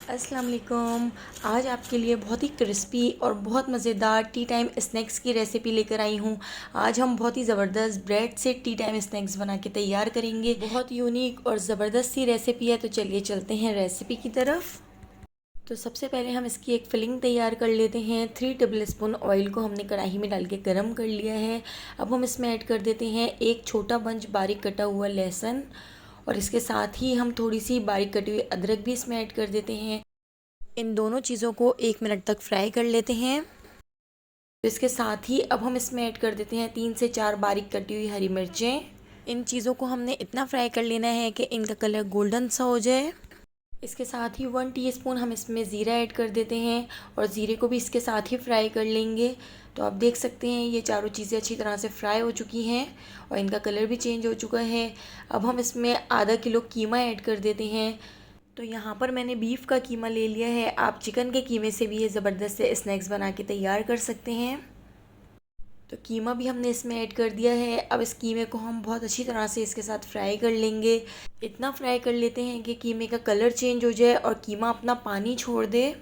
अस्सलाम वालेकुम। आज आपके लिए बहुत ही क्रिस्पी और बहुत मज़ेदार टी टाइम स्नैक्स की रेसिपी लेकर आई हूँ। आज हम बहुत ही ज़बरदस्त ब्रेड से टी टाइम स्नैक्स बना के तैयार करेंगे। बहुत यूनिक और ज़बरदस्त सी रेसिपी है, तो चलिए चलते हैं रेसिपी की तरफ। तो सबसे पहले हम इसकी एक फिलिंग तैयार कर लेते हैं। 3 टेबल स्पून ऑयल को हमने कढ़ाई में डाल के गर्म कर लिया है। अब हम इसमें ऐड कर देते हैं एक छोटा बंच बारीक कटा हुआ लहसुन, और इसके साथ ही हम थोड़ी सी बारीक कटी हुई अदरक भी इसमें ऐड कर देते हैं। इन दोनों चीज़ों को 1 मिनट तक फ्राई कर लेते हैं। तो इसके साथ ही अब हम इसमें ऐड कर देते हैं 3 से 4 बारीक कटी हुई हरी मिर्चें। इन चीज़ों को हमने इतना फ्राई कर लेना है कि इनका कलर गोल्डन सा हो जाए। इसके साथ ही 1 टीस्पून हम इसमें ज़ीरा ऐड कर देते हैं, और ज़ीरे को भी इसके साथ ही फ्राई कर लेंगे। तो आप देख सकते हैं ये चारों चीज़ें अच्छी तरह से फ्राई हो चुकी हैं और इनका कलर भी चेंज हो चुका है। अब हम इसमें आधा किलो कीमा ऐड कर देते हैं। तो यहाँ पर मैंने बीफ का कीमा ले लिया है। आप चिकन के कीमे से भी ये ज़बरदस्त से स्नैक्स बना के तैयार कर सकते हैं। तो कीमा भी हमने इसमें ऐड कर दिया है। अब इस कीमे को हम बहुत अच्छी तरह से इसके साथ फ्राई कर लेंगे। इतना फ्राई कर लेते हैं कि कीमे का कलर चेंज हो जाए और कीमा अपना पानी छोड़ दे।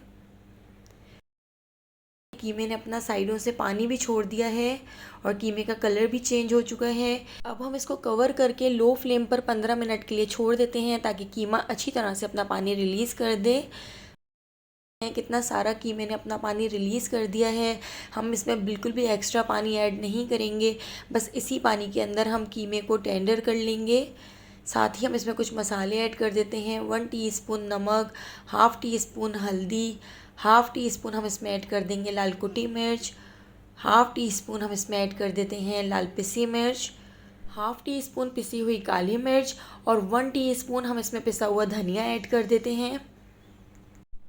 कीमे ने अपना साइडों से पानी भी छोड़ दिया है और कीमे का कलर भी चेंज हो चुका है। अब हम इसको कवर करके लो फ्लेम पर 15 मिनट के लिए छोड़ देते हैं, ताकि कीमा अच्छी तरह से अपना पानी रिलीज़ कर दे। कितना सारा कीमे ने अपना पानी रिलीज़ कर दिया है। हम इसमें बिल्कुल भी एक्स्ट्रा पानी ऐड नहीं करेंगे, बस इसी पानी के अंदर हम कीमे को टेंडर कर लेंगे। साथ ही हम इसमें कुछ मसाले ऐड कर देते हैं। 1 टीस्पून नमक, हाफ़ टी स्पून हल्दी, हाफ़ टी स्पून हम इसमें ऐड कर देंगे लाल कुटी मिर्च, हाफ़ टी स्पून हम इसमें ऐड कर देते हैं लाल पिसी मिर्च, हाफ़ टी स्पून पिसी हुई काली मिर्च, और 1 टीस्पून हम इसमें पिसा हुआ धनिया ऐड कर देते हैं।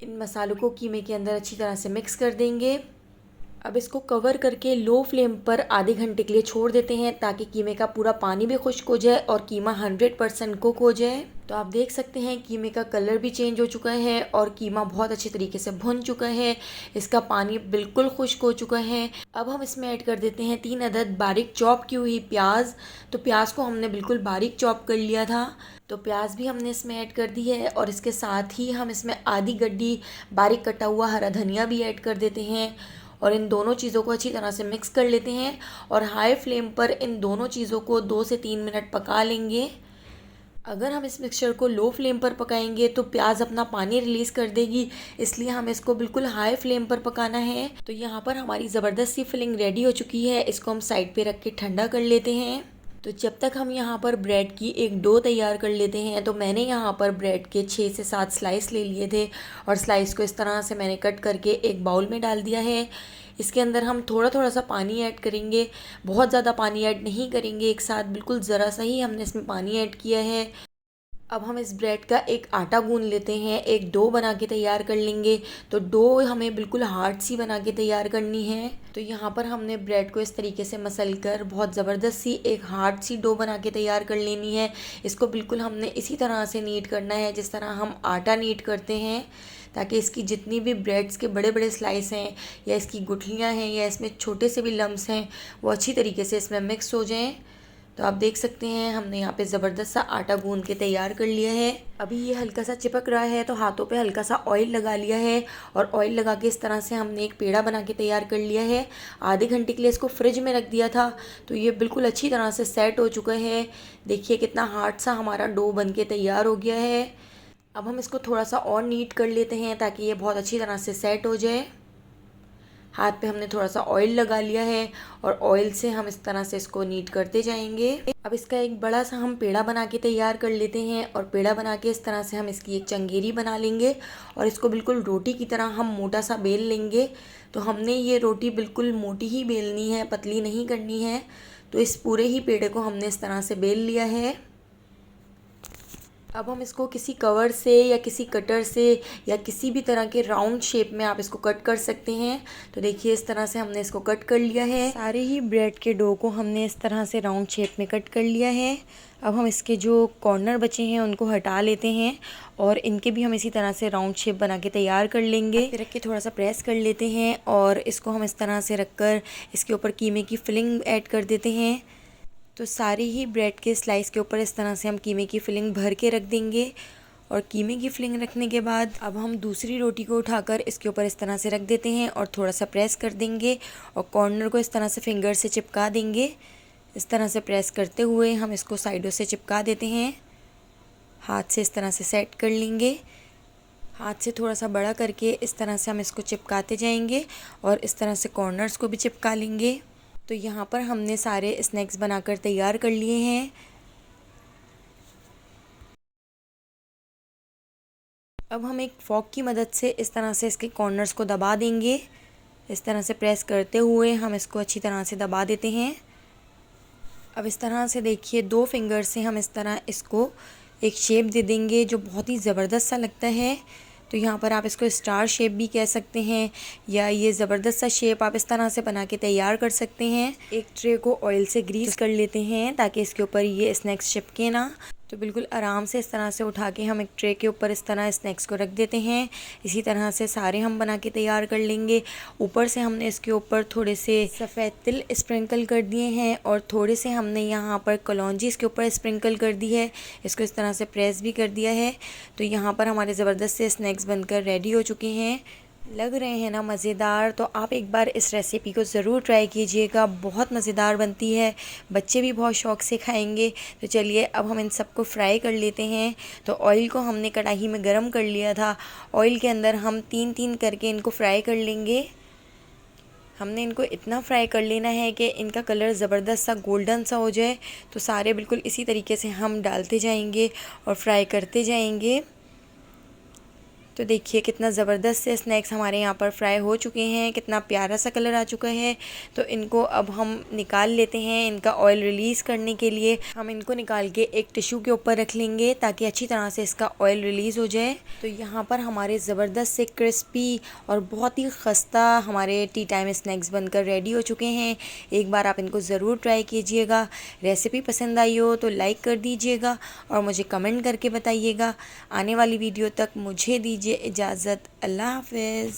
इन मसालों को कीमे के अंदर अच्छी तरह से मिक्स कर देंगे। अब इसको कवर करके लो फ्लेम पर आधे घंटे के लिए छोड़ देते हैं, ताकि कीमे का पूरा पानी भी खुश्क हो जाए और कीमा 100% कुक हो जाए। तो आप देख सकते हैं कीमे का कलर भी चेंज हो चुका है और कीमा बहुत अच्छे तरीके से भुन चुका है। इसका पानी बिल्कुल खुश्क हो चुका है। अब हम इसमें ऐड कर देते हैं 3 अदद बारीक चॉप की हुई प्याज। तो प्याज को हमने बिल्कुल बारीक चॉप कर लिया था। तो प्याज भी हमने इसमें ऐड कर दी है, और इसके साथ ही हम इसमें आधी गड्डी बारीक कटा हुआ हरा धनिया भी ऐड कर देते हैं, और इन दोनों चीज़ों को अच्छी तरह से मिक्स कर लेते हैं। और हाई फ्लेम पर इन दोनों चीज़ों को 2 से 3 मिनट पका लेंगे। अगर हम इस मिक्सचर को लो फ्लेम पर पकाएंगे तो प्याज अपना पानी रिलीज़ कर देगी, इसलिए हमें इसको बिल्कुल हाई फ्लेम पर पकाना है। तो यहाँ पर हमारी ज़बरदस्त सी फिलिंग रेडी हो चुकी है। इसको हम साइड पे रख के ठंडा कर लेते हैं। तो जब तक हम यहाँ पर ब्रेड की एक डो तैयार कर लेते हैं, तो मैंने यहाँ पर ब्रेड के 6 से 7 स्लाइस ले लिए थे, और स्लाइस को इस तरह से मैंने कट करके एक बाउल में डाल दिया है। इसके अंदर हम थोड़ा थोड़ा सा पानी ऐड करेंगे, बहुत ज़्यादा पानी ऐड नहीं करेंगे एक साथ, बिल्कुल ज़रा सा ही हमने इसमें पानी ऐड किया है। अब हम इस ब्रेड का एक आटा गूंद लेते हैं, एक डो बना के तैयार कर लेंगे। तो डो हमें बिल्कुल हार्ड सी बना के तैयार करनी है। तो यहाँ पर हमने ब्रेड को इस तरीके से मसल कर बहुत ज़बरदस्त सी एक हार्ड सी डो बना के तैयार कर लेनी है। इसको बिल्कुल हमने इसी तरह से नीट करना है जिस तरह हम आटा नीट करते हैं, ताकि इसकी जितनी भी ब्रेड्स के बड़े बड़े स्लाइस हैं, या इसकी गुठलियाँ हैं, या इसमें छोटे से भी लम्स हैं, वो अच्छी तरीके से इसमें मिक्स हो जाएँ। तो आप देख सकते हैं हमने यहाँ पे ज़बरदस्त सा आटा गूंद के तैयार कर लिया है। अभी ये हल्का सा चिपक रहा है, तो हाथों पे हल्का सा ऑयल लगा लिया है, और ऑयल लगा के इस तरह से हमने एक पेड़ा बना के तैयार कर लिया है। आधे घंटे के लिए इसको फ्रिज में रख दिया था, तो ये बिल्कुल अच्छी तरह से सेट हो चुका है। देखिए कितना हार्ड सा हमारा डो बन के तैयार हो गया है। अब हम इसको थोड़ा सा और नीट कर लेते हैं, ताकि ये बहुत अच्छी तरह से सेट हो जाए। हाथ पे हमने थोड़ा सा ऑयल लगा लिया है, और ऑयल से हम इस तरह से इसको नीट करते जाएंगे। अब इसका एक बड़ा सा हम पेड़ा बना के तैयार कर लेते हैं, और पेड़ा बना के इस तरह से हम इसकी एक चंगेरी बना लेंगे, और इसको बिल्कुल रोटी की तरह हम मोटा सा बेल लेंगे। तो हमने ये रोटी बिल्कुल मोटी ही बेलनी है, पतली नहीं करनी है। तो इस पूरे ही पेड़े को हमने इस तरह से बेल लिया है। अब हम इसको किसी कवर से या किसी कटर से या किसी भी तरह के राउंड शेप में आप इसको कट कर सकते हैं। तो देखिए इस तरह से हमने इसको कट कर लिया है। सारे ही ब्रेड के डो को हमने इस तरह से राउंड शेप में कट कर लिया है। अब हम इसके जो कॉर्नर बचे हैं उनको हटा लेते हैं, और इनके भी हम इसी तरह से राउंड शेप बना के तैयार कर लेंगे। फिर रख के थोड़ा सा प्रेस कर लेते हैं, और इसको हम इस तरह से रख कर इसके ऊपर कीमे की फिलिंग ऐड कर देते हैं। तो सारी ही ब्रेड के स्लाइस के ऊपर इस तरह से हम कीमे की फिलिंग भर के रख देंगे, और कीमे की फिलिंग रखने के बाद अब हम दूसरी रोटी को उठाकर इसके ऊपर इस तरह से रख देते हैं और थोड़ा सा प्रेस कर देंगे और कॉर्नर को इस तरह से फिंगर से चिपका देंगे। इस तरह से प्रेस करते हुए हम इसको साइडों से चिपका देते हैं। हाथ से इस तरह से सेट कर लेंगे। हाथ से थोड़ा सा बड़ा करके इस तरह से हम इसको चिपकाते जाएंगे और इस तरह से कॉर्नर्स को भी चिपका लेंगे। तो यहाँ पर हमने सारे स्नैक्स बनाकर तैयार कर लिए हैं। अब हम एक फॉक की मदद से इस तरह से इसके कॉर्नर्स को दबा देंगे। इस तरह से प्रेस करते हुए हम इसको अच्छी तरह से दबा देते हैं। अब इस तरह से देखिए 2 फिंगर से हम इस तरह इसको एक शेप दे देंगे जो बहुत ही ज़बरदस्त सा लगता है। तो यहाँ पर आप इसको स्टार शेप भी कह सकते हैं या ये ज़बरदस्त सा शेप आप इस तरह से बना के तैयार कर सकते हैं। एक ट्रे को ऑयल से ग्रीस कर लेते हैं ताकि इसके ऊपर ये स्नैक्स चिपके ना। तो बिल्कुल आराम से इस तरह से उठा के हम एक ट्रे के ऊपर इस तरह स्नैक्स को रख देते हैं। इसी तरह से सारे हम बना के तैयार कर लेंगे। ऊपर से हमने इसके ऊपर थोड़े से सफ़ेद तिल स्प्रिंकल कर दिए हैं और थोड़े से हमने यहाँ पर कलौंजी इसके ऊपर स्प्रिंकल कर दी है। इसको इस तरह से प्रेस भी कर दिया है। तो यहाँ पर हमारे ज़बरदस्त से स्नैक्स बनकर रेडी हो चुके हैं। लग रहे हैं ना मज़ेदार। तो आप एक बार इस रेसिपी को ज़रूर ट्राई कीजिएगा, बहुत मज़ेदार बनती है, बच्चे भी बहुत शौक़ से खाएंगे। तो चलिए अब हम इन सबको फ्राई कर लेते हैं। तो ऑयल को हमने कढ़ाई में गरम कर लिया था। ऑयल के अंदर हम 3-3 करके इनको फ्राई कर लेंगे। हमने इनको इतना फ्राई कर लेना है कि इनका कलर ज़बरदस्त सा गोल्डन सा हो जाए। तो सारे बिल्कुल इसी तरीके से हम डालते जाएंगे और फ्राई करते जाएंगे। तो देखिए कितना ज़बरदस्त से स्नैक्स हमारे यहाँ पर फ्राई हो चुके हैं, कितना प्यारा सा कलर आ चुका है। तो इनको अब हम निकाल लेते हैं। इनका ऑयल रिलीज़ करने के लिए हम इनको निकाल के एक टिश्यू के ऊपर रख लेंगे ताकि अच्छी तरह से इसका ऑयल रिलीज़ हो जाए। तो यहाँ पर हमारे ज़बरदस्त से क्रिस्पी और बहुत ही खस्ता हमारे टी टाइम स्नैक्स बनकर रेडी हो चुके हैं। एक बार आप इनको ज़रूर ट्राई कीजिएगा। रेसिपी पसंद आई हो तो लाइक कर दीजिएगा और मुझे कमेंट करके बताइएगा। आने वाली वीडियो तक मुझे दीजिए इजाज़त। अल्लाह हाफ़िज़।